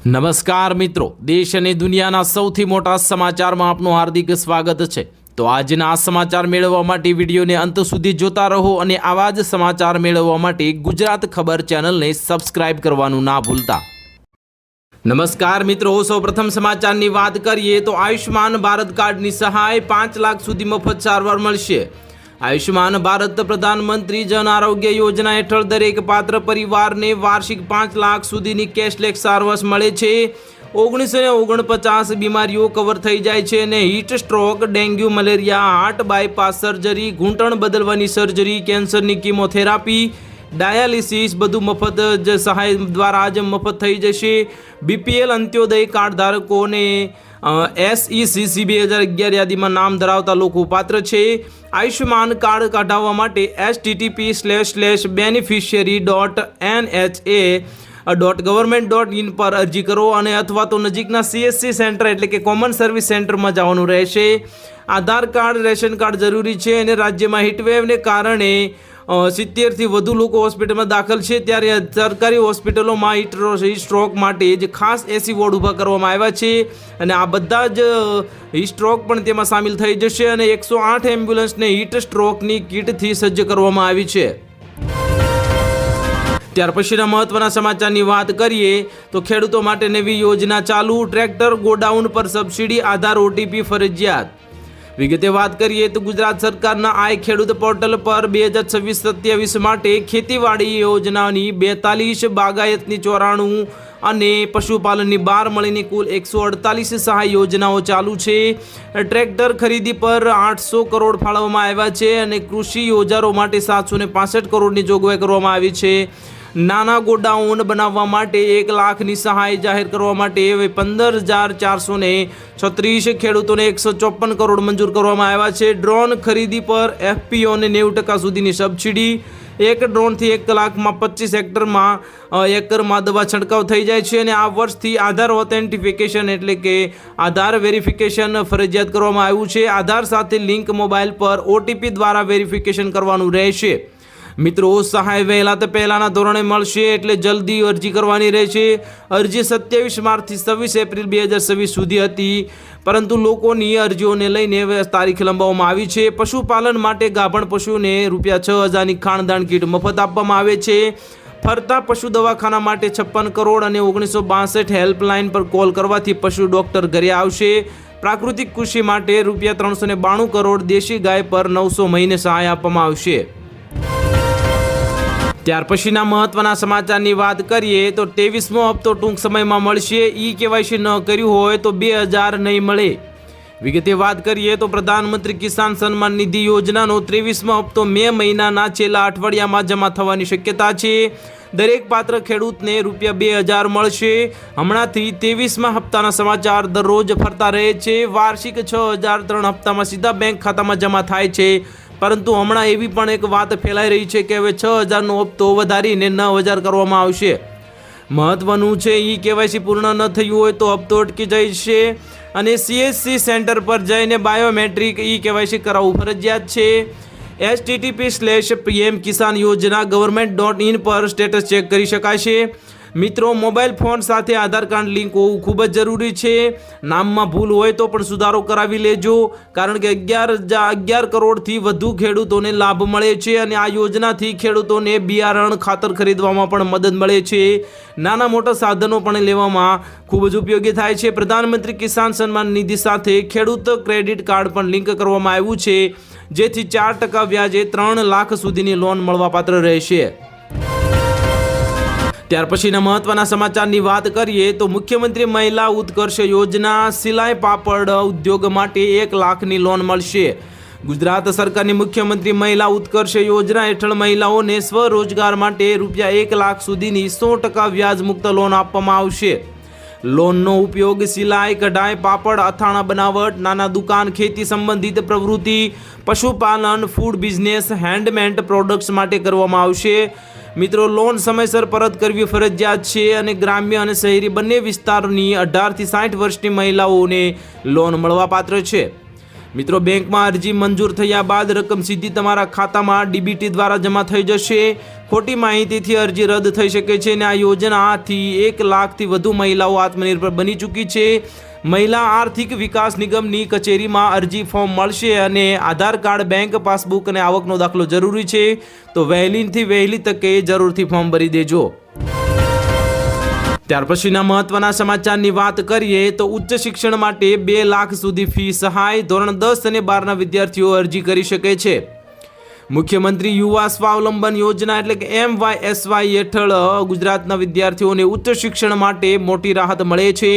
નમસ્કાર મિત્રો, દેશ અને દુનિયાના સૌથી મોટા સમાચારમાં આપનું હાર્દિક સ્વાગત છે। તો આજના આ સમાચાર મેળવવા માટે વિડીયોને અંત સુધી જોતા રહો અને આવા જ સમાચાર મેળવવા માટે ગુજરાત ખબર ચેનલને સબસ્ક્રાઇબ કરવાનું ના ભૂલતા। નમસ્કાર મિત્રો, સૌપ્રથમ સમાચારની વાત કરીએ તો આયુષ્માન ભારત કાર્ડની સહાય 5 લાખ સુધી મફત સારવાર મળશે। આયુષ્માન ભારત પ્રધાનમંત્રી જન આરોગ્ય યોજના હેઠળ દરેક પાત્ર પરિવારને વાર્ષિક 5 લાખ સુધીની કેશલેસ સારવાર મળે છે। 1949 બીમારીઓ કવર થઈ જાય છે અને heat stroke, dengue, malaria, heart bypass surgery, ઘૂંટણ બદલવાની સર્જરી, કેન્સરની કિમોથેરાપી, ડાયાલિસિસ બધું મફત જ સહાય દ્વારા જ મફત થઈ જશે। બીપીએલ અંત્યોદય કાર્ડ ધારકોને SECC 2011 યાદીમાં નામ ધરાવતા લોકો પાત્ર છે। આયુષ્માન કાર્ડ કઢાવવા માટે http://beneficiary.nha.gov.in પર અરજી કરો અને અથવા તો નજીકના CSC સેન્ટર એટલે કે કોમન સર્વિસ સેન્ટરમાં જવાનું રહેશે। આધાર કાર્ડ, રેશન કાર્ડ જરૂરી છે અને રાજ્યમાં હીટવેવને કારણે 70થી વધુ લોકો હોસ્પિટલમાં દાખલ છે, ત્યારે સરકારી હોસ્પિટલોમાં હીટ સ્ટ્રોક માટે જ ખાસ AC વોર્ડ ઊભા કરવામાં આવ્યા છે અને આ બધા જ હીટ સ્ટ્રોક પણ તેમાં સામેલ થઈ જશે અને 108 એમ્બ્યુલન્સને હીટ સ્ટ્રોકની કિટથી સજ્જ કરવામાં આવી છે। ત્યાર પછીના મહત્વના સમાચારની વાત કરીએ તો ખેડૂતો માટે નવી યોજના ચાલુ, ટ્રેક્ટર ગોડાઉન પર સબસિડી, આધાર OTP ફરજિયાત। વિગતે વાત કરીએ તો ગુજરાત સરકારના આઈ ખેડૂત પોર્ટલ પર 2026-27 માટે ખેતીવાડી યોજનાની 42, બાગાયતની 94 અને પશુપાલનની 12 મળીને કુલ 148 સહાય યોજનાઓ ચાલુ છે। ટ્રેક્ટર ખરીદી પર 800 કરોડ ફાળવવામાં આવ્યા છે અને કૃષિ ઓજારો માટે 765 કરોડની જોગવાઈ કરવામાં આવી છે। નાના ગોડાઉન બનાવવા માટે 1 લાખની સહાય જાહેર કરવા માટે 15,436 ખેડૂતોને 154 કરોડ મંજૂર કરવામાં આવ્યા છે। ડ્રોન ખરીદી પર FPOને 90% સુધીની સબસિડી। એક ડ્રોનથી 1 કલાકમાં 25 એકરમાં દવા છંટકાવ થઈ જાય છે અને આ વર્ષથી આધાર ઓથેન્ટિફિકેશન એટલે કે આધાર વેરિફિકેશન ફરજિયાત કરવામાં આવ્યું છે। આધાર સાથે લિંક મોબાઈલ પર OTP દ્વારા વેરિફિકેશન કરવાનું રહેશે। મિત્રો, સહાય પહેલાના ધોરણે મળશે એટલે જલ્દી અરજી કરવાની રહેશે। અરજી 27 માર્ચથી 26 એપ્રિલ 2026 સુધી હતી, પરંતુ લોકોની અરજીઓને લઈને તારીખ લંબાવવામાં આવી છે। પશુપાલન માટે ગાભણ પશુને ₹6,000ની ખાણદાણ કીટ મફત આપવામાં આવે છે। ફરતા પશુ દવાખાના માટે 56 કરોડ અને 1962 હેલ્પલાઇન પર કોલ કરવાથી પશુ ડોક્ટર ઘરે આવશે। પ્રાકૃતિક કૃષિ માટે ₹392 કરોડ, દેશી ગાય પર 900 મહિને સહાય આપવામાં આવશે। ત્યાર પછીના મહત્વના સમાચારની વાત કરીએ તો 23મો હપ્તો ટૂંક સમયમાં મળશે। KYC ન કર્યું હોય તો 2000 નહીં મળે। વિગતે વાત કરીએ તો પ્રધાનમંત્રી કિસાન સન્માન નિધિ યોજનાનો 23મો હપ્તો મે મહિનાના છેલ્લા અઠવાડિયામાં જમા થવાની શક્યતા છે। દરેક પાત્ર ખેડૂતને ₹2000 મળશે। હમણાંથી 23મા હપ્તાના સમાચાર દરરોજ ફરતા રહે છે। વાર્ષિક 6000 3 હપ્તામાં સીધા બેંક ખાતામાં જમા થાય છે, પરંતુ હમણાં એવી પણ એક વાત ફેલાઈ રહી છે કે હવે 6000નો હપ્તો વધારીને 9000 કરવામાં આવશે। મહત્વનું છે, KYC પૂર્ણ ન થયું હોય તો હપ્તો અટકી જશે અને CSC સેન્ટર પર જઈને બાયોમેટ્રિક KYC કરાવવું ફરજિયાત છે। http://pm કિસાન યોજના government.in પર સ્ટેટસ ચેક કરી શકાશે। મિત્રો, મોબાઈલ ફોન સાથે આધાર કાર્ડ લિંક હોવું ખૂબ જ જરૂરી છે। નામમાં ભૂલ હોય તો પણ સુધારો કરાવી લેજો, કારણ કે 11 કરોડથી વધુ ખેડૂતોને લાભ મળે છે અને આ યોજનાથી ખેડૂતોને બિયારણ, ખાતર ખરીદવામાં પણ મદદ મળે છે। નાના મોટા સાધનો પણ લેવામાં ખૂબ જ ઉપયોગી થાય છે। પ્રધાનમંત્રી કિસાન સન્માન નિધિ સાથે ખેડૂત ક્રેડિટ કાર્ડ પણ લિંક કરવામાં આવ્યું છે, જેથી 4% વ્યાજે 3 લાખ સુધીની લોન મળવાપાત્ર રહેશે। ત્યાર પછીના મહત્વના સમાચારની વાત કરીએ તો મુખ્યમંત્રી મહિલા ઉત્કર્ષ યોજના, સિલાઈ પાપડ ઉદ્યોગ માટે 1 લાખની લોન મળશે। ગુજરાત સરકારની મુખ્યમંત્રી મહિલા ઉત્કર્ષ યોજના હેઠળ મહિલાઓને સ્વરોજગાર માટે ₹1 લાખ સુધીની 100% વ્યાજ મુક્ત લોન આપવામાં આવશે। લોનનો ઉપયોગ સિલાઈ, કઢાઈ, પાપડ, અથાણા બનાવટ, નાના દુકાન, ખેતી સંબંધિત પ્રવૃત્તિ, પશુપાલન, ફૂડ બિઝનેસ, હેન્ડમેડ પ્રોડક્ટ્સ માટે કરવામાં આવશે। મિત્રો, લોન સમયસર પરત કરવી ફરજિયાત છે અને ગ્રામ્ય અને શહેરી બંને વિસ્તારોની 18 થી 60 વર્ષની મહિલાઓને લોન મળવાપાત્ર છે। મિત્રો, બેંકમાં અરજી મંજૂર થયા બાદ રકમ સીધી તમારા ખાતામાં ડીબીટી દ્વારા જમા થઈ જશે. ખોટી માહિતીથી અરજી રદ થઈ શકે છે અને આ યોજનાથી 1 લાખથી વધુ મહિલાઓ આત્મનિર્ભર બની ચૂકી છે. મહિલા આર્થિક વિકાસ નિગમની કચેરીમાં અરજી ફોર્મ મળશે અને આધાર કાર્ડ, બેંક પાસબુક અને આવકનો દાખલો જરૂરી છે. તો વહેલીથી વહેલી તકે જરૂરથી ફોર્મ ભરી દેજો. ત્યાર પછીના મહત્વના સમાચારની વાત કરીએ તો ઉચ્ચ શિક્ષણ માટે 2 લાખ સુધી ફી સહાય. ધોરણ 10 અને 12ના વિદ્યાર્થીઓ અરજી કરી શકે છે. મુખ્યમંત્રી યુવા સ્વાવલંબન યોજના એટલે કે MYSY હેઠળ ગુજરાતના વિદ્યાર્થીઓને ઉચ્ચ શિક્ષણ માટે મોટી રાહત મળે છે.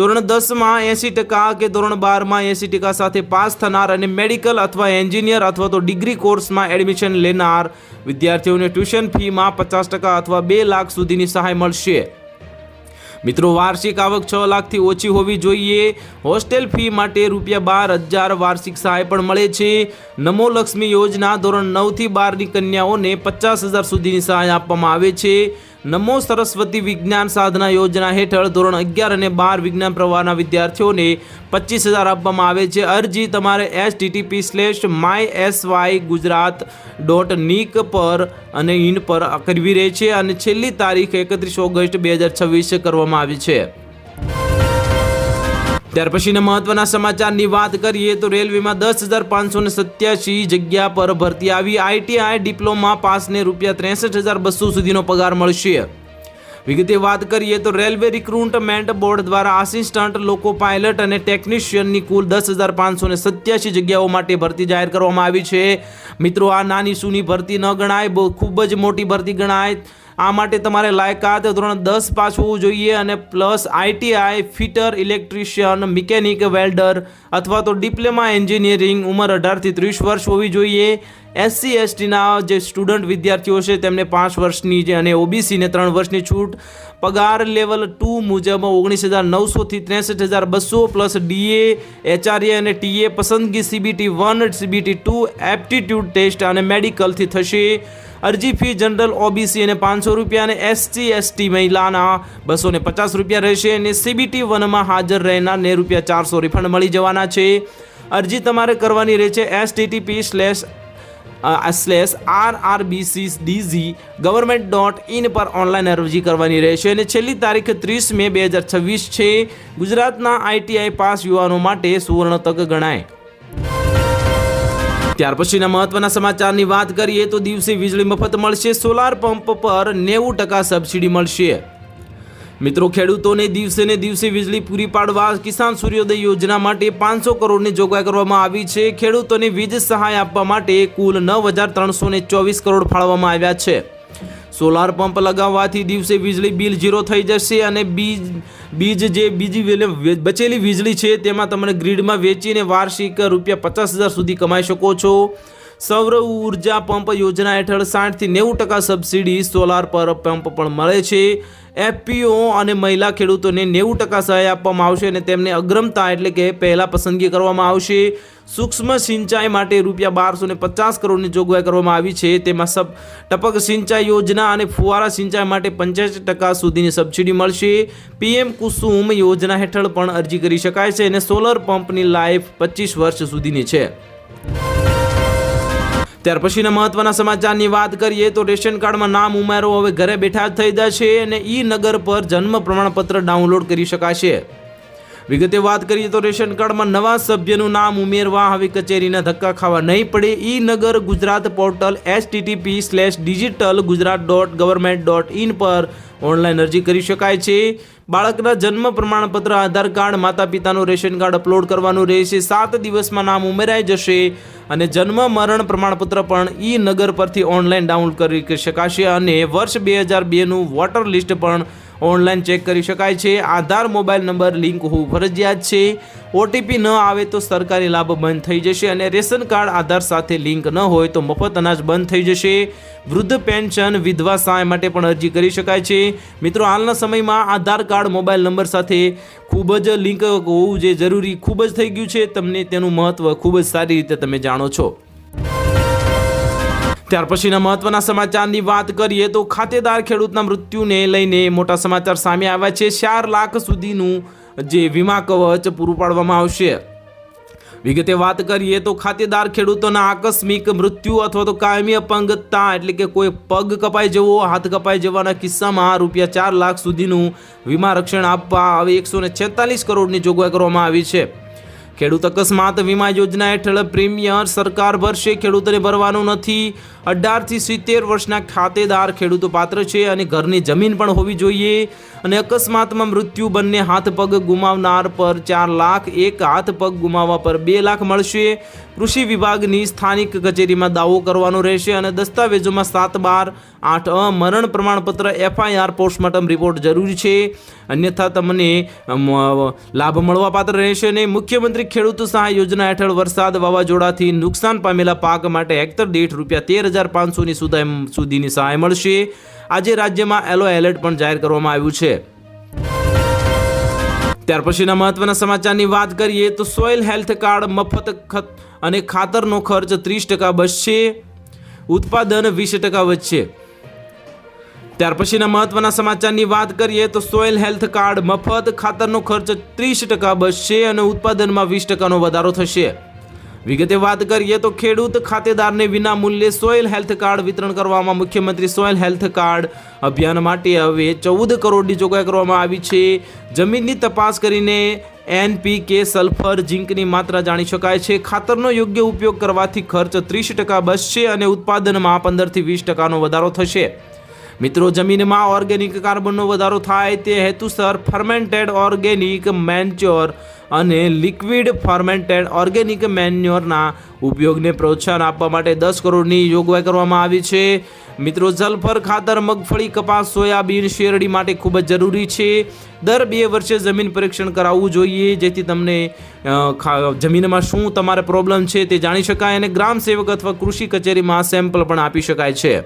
ધોરણ 10માં 80% કે ધોરણ 12માં 80% સાથે પાસ થનાર અને મેડિકલ અથવા એન્જિનિયર અથવા તો ડિગ્રી કોર્સમાં એડમિશન લેનાર વિદ્યાર્થીઓને ટ્યુશન ફીમાં 50% અથવા 2 લાખ સુધીની સહાય મળશે. મિત્રો, વાર્ષિક આવક 6 લાખથી ઓછી હોવી જોઈએ. હોસ્ટેલ ફી માટે ₹12,000 વાર્ષિક સહાય પણ મળે છે. નમો લક્ષ્મી યોજના ધોરણ 9થી 12ની કન્યાઓને 50,000 સુધીની સહાય આપવામાં આવે છે. નમો સરસ્વતી વિજ્ઞાન સાધના યોજના હેઠળ ધોરણ 11 અને 12 વિજ્ઞાન પ્રવાહના વિદ્યાર્થીઓને 25,000 આપવામાં આવે છે. અરજી તમારે http://mysygujrat.nic પર અને ઇન પર કરવી રહે છે અને છેલ્લી તારીખ 31 ઓગસ્ટ 2026 કરવામાં આવી છે. ત્યાર પછીના મહત્વના સમાચારની વાત કરીએ તો રેલવેમાં 10,587 જગ્યા પર ભરતી આવી. ITI ડિપ્લોમા પાસને ₹63,200 સુધીનો પગાર મળશે. વિગતે વાત કરીએ તો રેલવે રિક્રુટમેન્ટ બોર્ડ દ્વારા આસિસ્ટન્ટ, લોકો પાયલટ અને ટેકનિશિયનની કુલ 10,587 જગ્યાઓ માટે ભરતી જાહેર કરવામાં આવી છે. મિત્રો, આ નાની સૂની ભરતી ન ગણાય, ખૂબ જ મોટી ભરતી ગણાય. આ માટે તમારે લાયકાત ધોરણ 10 પાસ હોવું જોઈએ અને plus ITI, fitter, electrician, mechanic, welder અથવા તો ડિપ્લોમા એન્જિનિયરિંગ, ઉંમર 18થી 30 વર્ષ હોવી જોઈએ. SC/STના જે સ્ટુડન્ટ વિદ્યાર્થીઓ છે તેમને 5 વર્ષની અને OBCને 3 વર્ષની છૂટ. પગાર લેવલ 2 મુજબ 19,900 થી 63,200 પ્લસ DA, HRA અને TA. પસંદગી CBT1, CBT2, એપ્ટિટ્યૂડ ટેસ્ટ અને મેડિકલથી થશે. અરજી ફી જનરલ OBC અને ₹500 અને SC/ST મહિલાના ₹250 રહેશે અને CBT1માં હાજર રહેનારને ₹400 રિફંડ મળી જવાના છે. અરજી તમારે કરવાની રહે છે http://rrbcdg.government.in પર ઓનલાઈન અરજી કરવાની રહેશે અને છેલ્લી તારીખ 30 મે 2026 છે. ગુજરાતના ITI પાસ યુવાનો માટે સુવર્ણ તક ગણાય. ત્યાર પછીના મહત્વના સમાચારની વાત કરીએ તો દિવસે વીજળી મફત મળશે. સોલાર પંપ પર 90% સબસિડી મળશે. મિત્રો, ખેડૂતોને દિવસે ને દિવસે વીજળી પૂરી પાડવા કિસાન સૂર્યોદય યોજના માટે 500 કરોડની જોગવાઈ કરવામાં આવી છે. ખેડૂતોને વીજ સહાય આપવા માટે કુલ 9,324 કરોડ ફાળવવામાં આવ્યા છે. સોલાર પંપ લગાવવાથી દિવસે વીજળી બિલ 0 થઈ જશે અને બીજી બચેલી વીજળી છે તેમાં તમે ગ્રીડમાં વેચીને વાર્ષિક ₹50,000 સુધી કમાઈ શકો છો. સૌર ઉર્જા પંપ યોજના હેઠળ 60 થી 90% સબસિડી સોલાર પર પંપ પણ મળે છે. FPO અને મહિલા ખેડૂતોને 90% સહાય આપવામાં આવશે અને તેમને અગ્રમતા એટલે કે પહેલા પસંદગી કરવામાં આવશે. સૂક્ષ્મ સિંચાઈ માટે ₹1250 કરોડની જોગવાઈ કરવામાં આવી છે. તેમાં ટપક સિંચાઈ યોજના અને ફુવારા સિંચાઈ માટે 85% સુધીની સબસિડી મળશે. PM કુસુમ યોજના હેઠળ પણ અરજી કરી શકાય છે અને સોલર પંપની લાઈફ 25 વર્ષ સુધીની છે. ત્યાર પછીના મહત્વના સમાચારની વાત કરીએ તો રેશન કાર્ડમાં નામ ઉમેરો હવે ઘરે બેઠા જ થઈ જશે અને ઈ-નગર પર જન્મ પ્રમાણપત્ર ડાઉનલોડ કરી શકાશે. વિગતે વાત કરીએ તો રેશન કાર્ડમાં નવા સભ્યનું નામ ઉમેરવા હવે કચેરીના ધક્કા ખાવા નહીં પડે. ઈ-નગર ગુજરાત પોર્ટલ http://digitalgujarat.government.in પર ઓનલાઈન અરજી કરી શકાય છે. બાળકના જન્મ પ્રમાણપત્ર, આધાર કાર્ડ, માતા પિતાનું રેશન કાર્ડ અપલોડ કરવાનું રહેશે. 7 દિવસમાં નામ ઉમેરાઈ જશે અને જન્મ મરણ પ્રમાણપત્ર પણ ઈ-નગર પરથી ઓનલાઈન ડાઉનલોડ કરી શકાશે અને વર્ષ 2002નું વોટર લિસ્ટ પણ ઓનલાઈન ચેક કરી શકાય છે. આધાર મોબાઈલ નંબર લિંક હોવું ફરજિયાત છે. OTP ન આવે તો સરકારી લાભ બંધ થઈ જશે અને રેશન કાર્ડ આધાર સાથે લિંક ન હોય તો મફત અનાજ બંધ થઈ જશે. વૃદ્ધ પેન્શન, વિધવા સહાય માટે પણ અરજી કરી શકાય છે. મિત્રો, હાલના સમયમાં આધાર કાર્ડ મોબાઈલ નંબર સાથે ખૂબ જ લિંક હોવું જે જરૂરી ખૂબ જ થઈ ગયું છે. તમને તેનું મહત્વ ખૂબ જ સારી રીતે તમે જાણો છો. ત્યાર પછીના મહત્વના સમાચારની વાત કરીએ તો ખાતેદાર ખેડૂતના મૃત્યુને લઈને મોટા સમાચાર સામે આવ્યા છે. 4 લાખ સુધીનું જે વીમા કવચ પૂરું પાડવામાં આવશે. વિગતે વાત કરીએ તો ખાતેદાર ખેડૂતોના આકસ્મિક મૃત્યુ અથવા તો કાયમી અપંગતતા એટલે કે કોઈ પગ કપાઈ જવો, હાથ કપાઈ જવાના કિસ્સામાં ₹4 લાખ સુધીનું વીમા રક્ષણ આપવા હવે 146 કરોડની જોગવાઈ કરવામાં આવી છે. ખેડૂત અકસ્માત વીમા યોજના હેઠળ પ્રીમિયમ સરકાર ભરશે, ખેડૂતોને ભરવાનું નથી. 18 થી 70 વર્ષના ખાતેદાર ખેડૂતો પાત્ર છે અને ઘરની જમીન પણ હોવી જોઈએ. અને અકસ્માતમાં મૃત્યુ બંને હાથ પગ ગુમાવનાર પર 4 લાખ, એક હાથ પગ ગુમાવવા પર 2 લાખ મળશે. કૃષિ વિભાગની સ્થાનિક કચેરીમાં દાવો કરવાનો રહેશે અને દસ્તાવેજોમાં 7/12/8 મરણ પ્રમાણપત્ર, FIR, પોસ્ટમોર્ટમ રિપોર્ટ જરૂરી છે, અન્યથા તમને લાભ મળવાપાત્ર રહેશે નહીં. મુખ્યમંત્રી ખેડૂત સહાય યોજના હેઠળ વરસાદ વાવાઝોડાથી નુકસાન પામેલા પાક માટે હેક્ટર દીઠ ₹13,500 સુધીની સહાય મળશે. આજે રાજ્યમાં યલો એલર્ટ પણ જાહેર કરવામાં આવ્યું છે. ત્યાર પછીના મહત્વના સમાચારની વાત કરીએ તો સોઇલ હેલ્થ કાર્ડ મફત અને ખાતરનો ખર્ચ 30% બચશે, ઉત્પાદન 20% વધશે. ત્યાર પછીના મહત્વના સમાચારની વાત કરીએ તો સોઇલ હેલ્થ કાર્ડ મફત, ખાતરનો ખર્ચ 30% બચશે અને ઉત્પાદનમાં 20%નો વધારો થશે. વિગતે વાત કરીએ તો ખેડૂત ખાતેદારને વિના મૂલ્યે સોઇલ હેલ્થ કાર્ડ વિતરણ કરવામાં મુખ્યમંત્રી સોઇલ હેલ્થ કાર્ડ અભિયાન માટે હવે 14 કરોડની જોગવાઈ કરવામાં આવી છે. જમીનની તપાસ કરીને NPK, સલ્ફર, ઝીંકની માત્રા જાણી શકાય છે. ખાતરનો યોગ્ય ઉપયોગ કરવાથી ખર્ચ 30% બચશે અને ઉત્પાદનમાં 15 થી 20%નો વધારો થશે. મિત્રો, જમીનમાં ઓર્ગેનિક કાર્બનનો વધારો થાય તે હેતુસર ફર્મેન્ટેડ ઓર્ગેનિક મેન્યોર અને લિક્વિડ ફર્મેન્ટેડ ઓર્ગેનિક મેન્યોરના ઉપયોગને પ્રોત્સાહન આપવા માટે 10 કરોડની જોગવાઈ કરવામાં આવી છે. મિત્રો, સલ્ફર ખાતર મગફળી, કપાસ, સોયાબીન, શેરડી માટે ખૂબ જ જરૂરી છે. દર 2 વર્ષે જમીન પરીક્ષણ કરાવવું જોઈએ જેથી તમને જમીનમાં શું તમારે પ્રોબ્લેમ છે તે જાણી શકાય અને ગ્રામ સેવક અથવા કૃષિ કચેરીમાં સેમ્પલ પણ આપી શકાય છે.